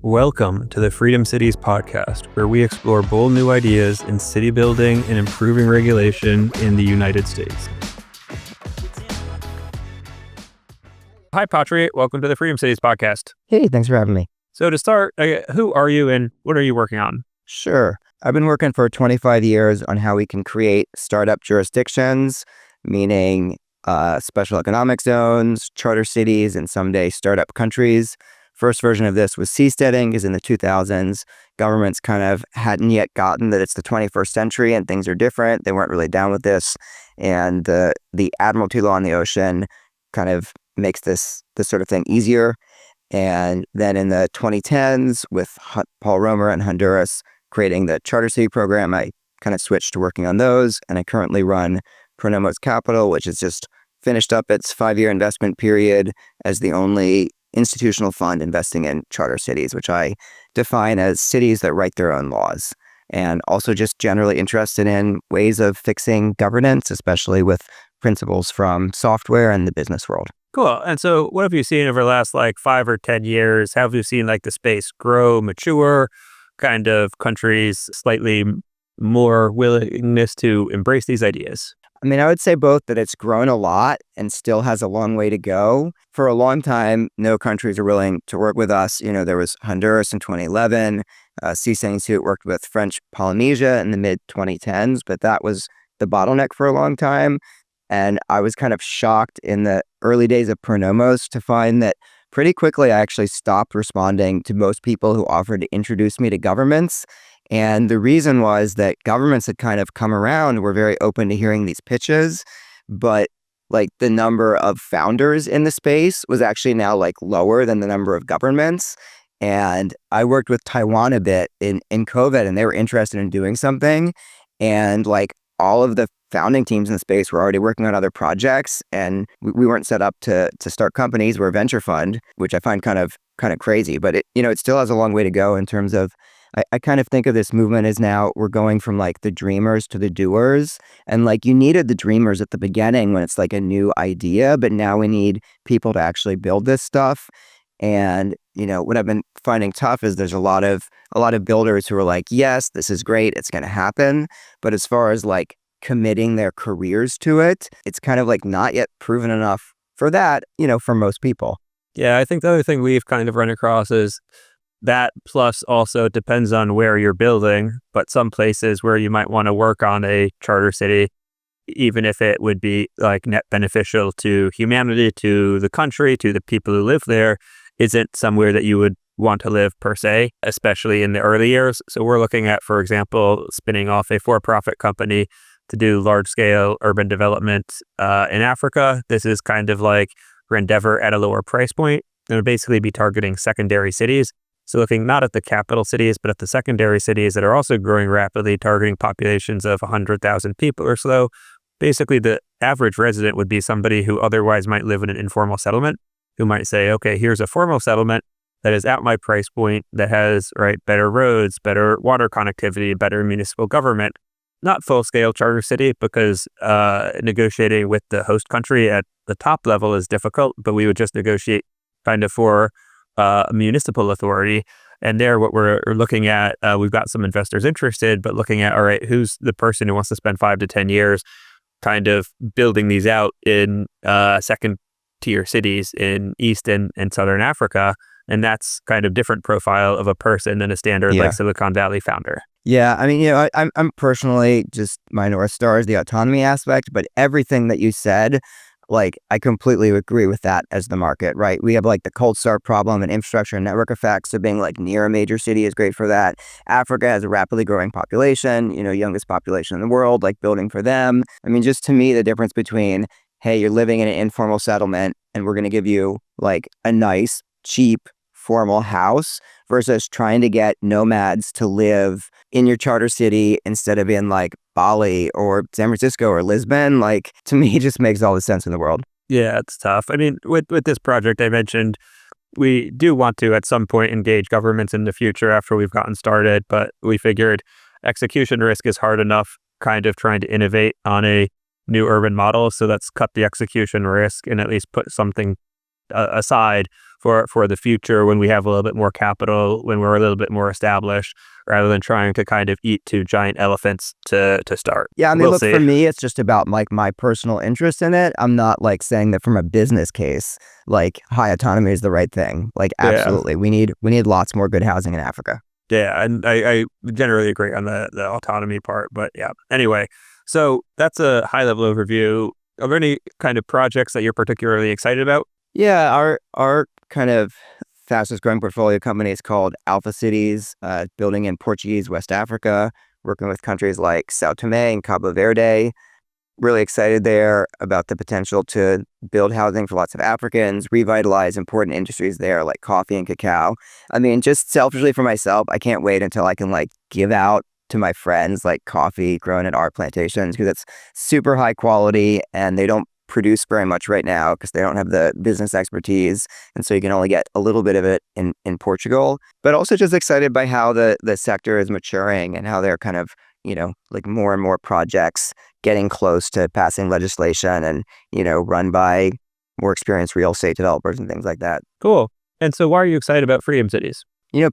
Welcome to the Freedom Cities podcast, where we explore bold new ideas in city building and improving regulation in the United States. Hi, Patri. Welcome to the Freedom Cities podcast. Hey, thanks for having me. So to start, who are you and what are you working on? Sure. I've been working for 25 years on how we can create startup jurisdictions, meaning special economic zones, charter cities, and someday startup countries. First version of this was Seasteading, is in the 2000s. Governments kind of hadn't yet gotten that it's the 21st century and things are different. They weren't really down with this. And the admiralty law in the ocean kind of makes this sort of thing easier. And then in the 2010s, with Paul Romer and Honduras creating the Charter City program, I kind of switched to working on those. And I currently run Pronomos Capital, which has just finished up its 5-year investment period as the only institutional fund investing in charter cities, which I define as cities that write their own laws. And also just generally interested in ways of fixing governance, especially with principles from software and the business world. Cool. And so what have you seen over the last 5 or 10 years? How have you seen the space grow, mature, kind of countries slightly more willingness to embrace these ideas? I mean, I would say both that it's grown a lot and still has a long way to go. For a long time, no countries are willing to work with us. You know, there was Honduras in 2011. Seasteading Institute worked with French Polynesia in the mid-2010s, but that was the bottleneck for a long time. And I was kind of shocked in the early days of Pronomos to find that pretty quickly I actually stopped responding to most people who offered to introduce me to governments. And the reason was that governments had kind of come around, were very open to hearing these pitches, but the number of founders in the space was actually now lower than the number of governments. And I worked with Taiwan a bit in COVID, and they were interested in doing something. And all of the founding teams in the space were already working on other projects, and we weren't set up to start companies. We're a venture fund, which I find kind of crazy, but it still has a long way to go in terms of, I kind of think of this movement as now we're going from the dreamers to the doers. And you needed the dreamers at the beginning when it's a new idea, but now we need people to actually build this stuff. And, what I've been finding tough is there's a lot of builders who are yes, this is great, it's going to happen. But as far as committing their careers to it, it's kind of not yet proven enough for that, for most people. Yeah, I think the other thing we've kind of run across is that, plus also it depends on where you're building, but some places where you might want to work on a charter city, even if it would be net beneficial to humanity, to the country, to the people who live there, isn't somewhere that you would want to live per se, especially in the early years. So we're looking at, for example, spinning off a for-profit company to do large-scale urban development in Africa. This is kind of our endeavor at a lower price point. It would basically be targeting secondary cities. So looking not at the capital cities, but at the secondary cities that are also growing rapidly, targeting populations of 100,000 people or so. Basically, the average resident would be somebody who otherwise might live in an informal settlement, who might say, okay, here's a formal settlement that is at my price point, that has better roads, better water connectivity, better municipal government. Not full-scale charter city, because negotiating with the host country at the top level is difficult, but we would just negotiate kind of for a municipal authority. And there, what we're looking at, we've got some investors interested, but looking at, all right, who's the person who wants to spend 5 to 10 years kind of building these out in second-tier cities in East and Southern Africa. And that's kind of different profile of a person than a standard Silicon Valley founder. Yeah, I mean, I'm personally just, my North Star is the autonomy aspect, but everything that you said, I completely agree with that as the market, right? We have the cold start problem and infrastructure and network effects. So being near a major city is great for that. Africa has a rapidly growing population, youngest population in the world, building for them. I mean, just to me, the difference between, hey, you're living in an informal settlement and we're going to give you a nice, cheap, formal house versus trying to get nomads to live in your charter city instead of in Bali or San Francisco or Lisbon, to me, it just makes all the sense in the world. Yeah, it's tough. I mean, with this project I mentioned, we do want to at some point engage governments in the future after we've gotten started, but we figured execution risk is hard enough kind of trying to innovate on a new urban model. So let's cut the execution risk and at least put something aside for the future when we have a little bit more capital, when we're a little bit more established, rather than trying to kind of eat two giant elephants to start. Yeah, I mean, We'll look, see. for me, it's just about like my personal interest in it. I'm not like saying that from a business case, like high autonomy is the right thing. Like, Yeah. absolutely, we need lots more good housing in Africa. Yeah, and I generally agree on the autonomy part, but yeah. Anyway, so that's a high level overview. Are there any kind of projects that you're particularly excited about? Yeah, our kind of fastest growing portfolio company is called Alpha Cities, building in Portuguese West Africa, working with countries like Sao Tome and Cabo Verde. Really excited there about the potential to build housing for lots of Africans, revitalize important industries there like coffee and cacao. I mean, just selfishly for myself, I can't wait until I can like give out to my friends like coffee grown at our plantations because it's super high quality and they don't produce very much right now because they don't have the business expertise. And so you can only get a little bit of it in Portugal. But also just excited by how the sector is maturing and how they're kind of, like more and more projects getting close to passing legislation and, run by more experienced real estate developers and things like that. Cool. And so why are you excited about Freedom Cities?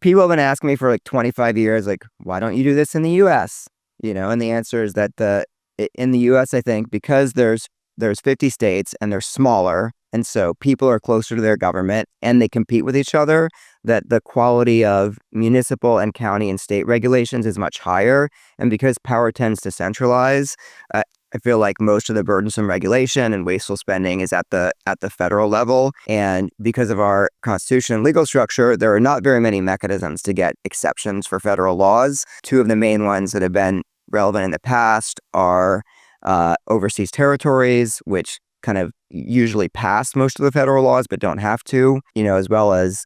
People have been asking me for like 25 years, like, why don't you do this in the US? And the answer is that in the US, I think because there's 50 states and they're smaller, and so people are closer to their government and they compete with each other, that the quality of municipal and county and state regulations is much higher. And because power tends to centralize, I feel like most of the burdensome regulation and wasteful spending is at the federal level. And because of our constitution and legal structure, there are not very many mechanisms to get exceptions for federal laws. Two of the main ones that have been relevant in the past are overseas territories, which kind of usually pass most of the federal laws but don't have to, as well as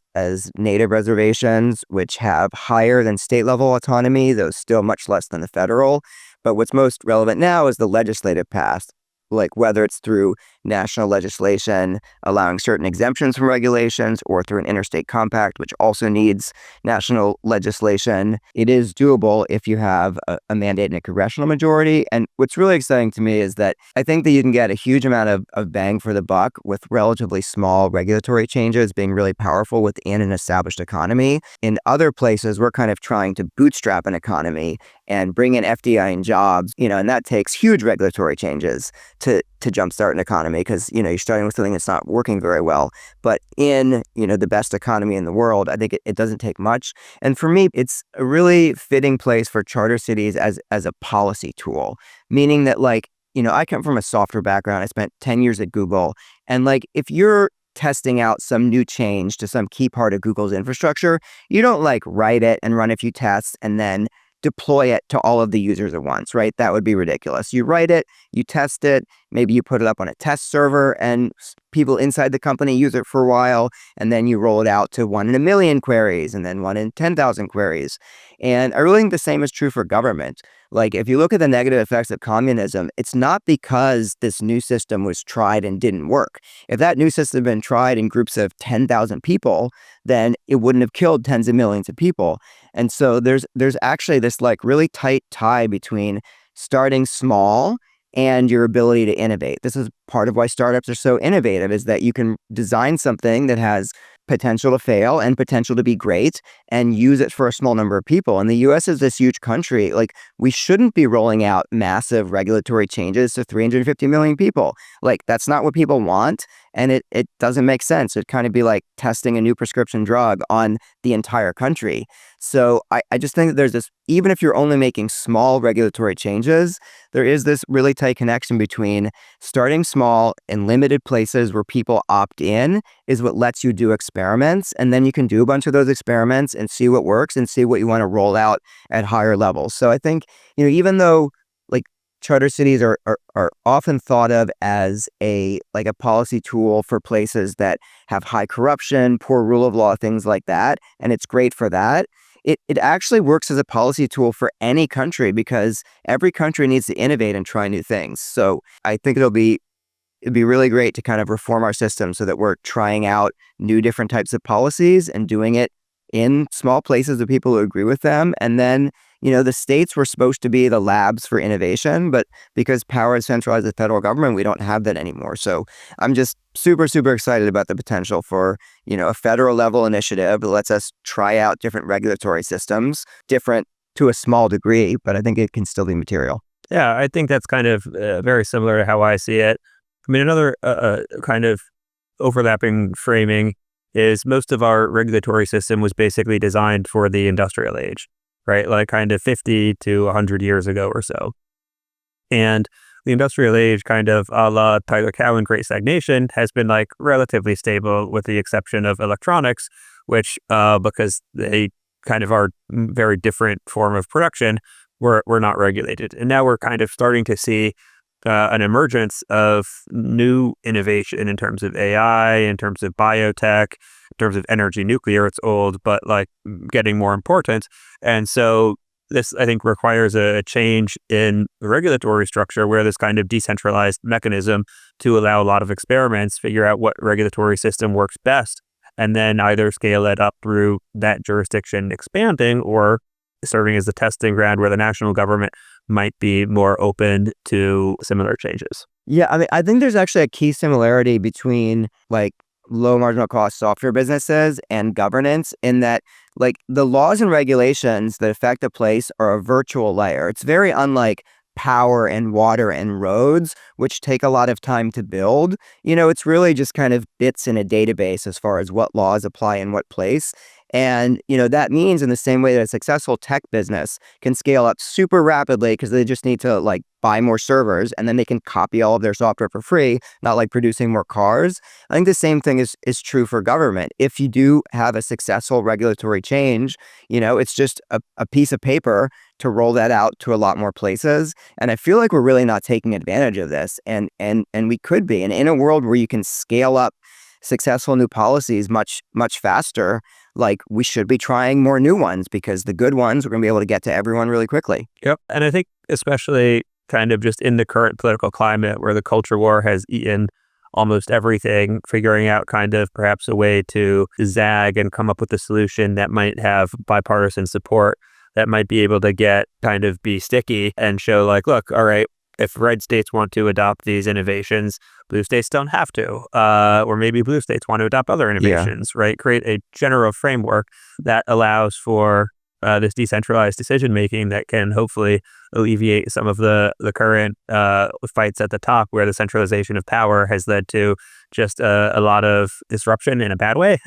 native reservations, which have higher than state level autonomy, though still much less than the federal. But what's most relevant now is the legislative path, like whether it's through national legislation allowing certain exemptions from regulations or through an interstate compact, which also needs national legislation. It is doable if you have a mandate and a congressional majority. And what's really exciting to me is that I think that you can get a huge amount of bang for the buck with relatively small regulatory changes being really powerful within an established economy. In other places, we're kind of trying to bootstrap an economy and bring in FDI and jobs, and that takes huge regulatory changes to jumpstart an economy because, you're starting with something that's not working very well. But in, the best economy in the world, I think it doesn't take much. And for me, it's a really fitting place for charter cities as a policy tool, meaning that I come from a software background. I spent 10 years at Google. And if you're testing out some new change to some key part of Google's infrastructure, you don't write it and run a few tests and then deploy it to all of the users at once, right? That would be ridiculous. You write it, you test it, maybe you put it up on a test server and people inside the company use it for a while, and then you roll it out to 1 in a million queries and then 1 in 10,000 queries. And I really think the same is true for government. If you look at the negative effects of communism, it's not because this new system was tried and didn't work. If that new system had been tried in groups of 10,000 people, then it wouldn't have killed tens of millions of people. And so there's actually this really tight tie between starting small and your ability to innovate. This is part of why startups are so innovative, is that you can design something that has potential to fail and potential to be great and use it for a small number of people. And the US is this huge country. We shouldn't be rolling out massive regulatory changes to 350 million people. That's not what people want. And it doesn't make sense. It'd kind of be like testing a new prescription drug on the entire country. So I just think that there's this, even if you're only making small regulatory changes, there is this really tight connection between starting small in limited places where people opt in is what lets you do experiments. And then you can do a bunch of those experiments and see what works and see what you want to roll out at higher levels. So I think, even though charter cities are often thought of as a policy tool for places that have high corruption, poor rule of law, things like that, and it's great for that. It actually works as a policy tool for any country because every country needs to innovate and try new things. So I think it'd be really great to kind of reform our system so that we're trying out new different types of policies and doing it in small places with people who agree with them. And then, the states were supposed to be the labs for innovation, but because power is centralized at the federal government, we don't have that anymore. So I'm just super, super excited about the potential for, a federal level initiative that lets us try out different regulatory systems, different to a small degree, but I think it can still be material. Yeah, I think that's kind of very similar to how I see it. I mean, another kind of overlapping framing is most of our regulatory system was basically designed for the industrial age, right? Like kind of 50 to 100 years ago or so. And the industrial age, kind of a la Tyler Cowen Great Stagnation, has been like relatively stable with the exception of electronics, which because they kind of are very different form of production, we're not regulated. And now we're kind of starting to see an emergence of new innovation in terms of AI, in terms of biotech, in terms of energy. Nuclear, it's old, but like getting more important. And so this, I think, requires a change in the regulatory structure where this kind of decentralized mechanism to allow a lot of experiments, figure out what regulatory system works best, and then either scale it up through that jurisdiction expanding or serving as a testing ground where the national government might be more open to similar changes. Yeah, I mean, I think there's actually a key similarity between like low marginal cost software businesses and governance in that like the laws and regulations that affect a place are a virtual layer. It's very unlike power and water and roads, which take a lot of time to build. It's really just kind of bits in a database as far as what laws apply in what place. And, that means in the same way that a successful tech business can scale up super rapidly because they just need to like buy more servers and then they can copy all of their software for free, not like producing more cars. I think the same thing is true for government. If you do have a successful regulatory change, it's just a piece of paper to roll that out to a lot more places. And I feel like we're really not taking advantage of this. And we could be. And in a world where you can scale up successful new policies much, much faster, like we should be trying more new ones because the good ones we're going to be able to get to everyone really quickly. Yep. And I think especially kind of just in the current political climate where the culture war has eaten almost everything, figuring out kind of perhaps a way to zag and come up with a solution that might have bipartisan support, that might be able to be sticky and show like, look, all right, if red states want to adopt these innovations, blue states don't have to. Or maybe blue states want to adopt other innovations, right? Create a general framework that allows for this decentralized decision-making that can hopefully alleviate some of the current fights at the top where the centralization of power has led to just a lot of disruption in a bad way.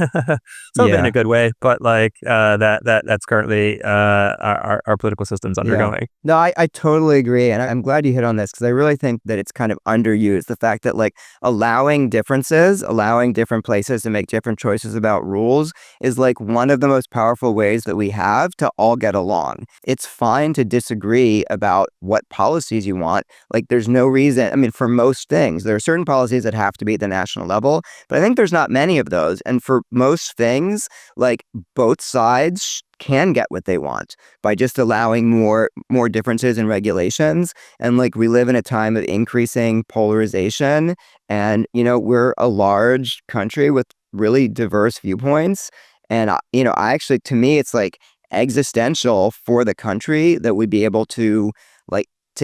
Some in a good way, but like that's currently our political system's undergoing. No, I totally agree. And I'm glad you hit on this because I really think that it's kind of underused. The fact that like allowing differences, allowing different places to make different choices about rules is like one of the most powerful ways that we have to all get along. It's fine to disagree about what policies you want. Like there's no reason. I mean, for most things, there are certain policies that have to be at the national level, but I think there's not many of those. And for most things, like both sides can get what they want by just allowing more differences in regulations. And like we live in a time of increasing polarization and, we're a large country with really diverse viewpoints. And, I actually, to me, it's like existential for the country that we'd be able to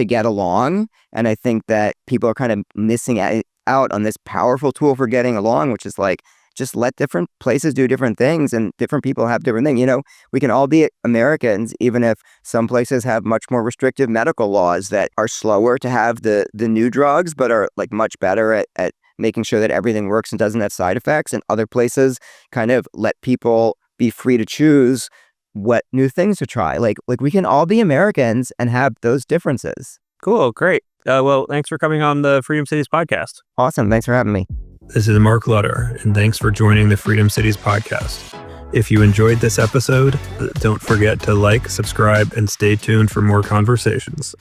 get along. And I think that people are kind of missing out on this powerful tool for getting along, which is like, just let different places do different things and different people have different things. We can all be Americans, even if some places have much more restrictive medical laws that are slower to have the new drugs, but are like much better at making sure that everything works and doesn't have side effects. And other places kind of let people be free to choose what new things to try. Like we can all be Americans and have those differences. Cool. Great. Well, thanks for coming on the Freedom Cities podcast. Awesome. Thanks for having me. This is Mark Lutter, and thanks for joining the Freedom Cities podcast. If you enjoyed this episode, don't forget to like, subscribe, and stay tuned for more conversations.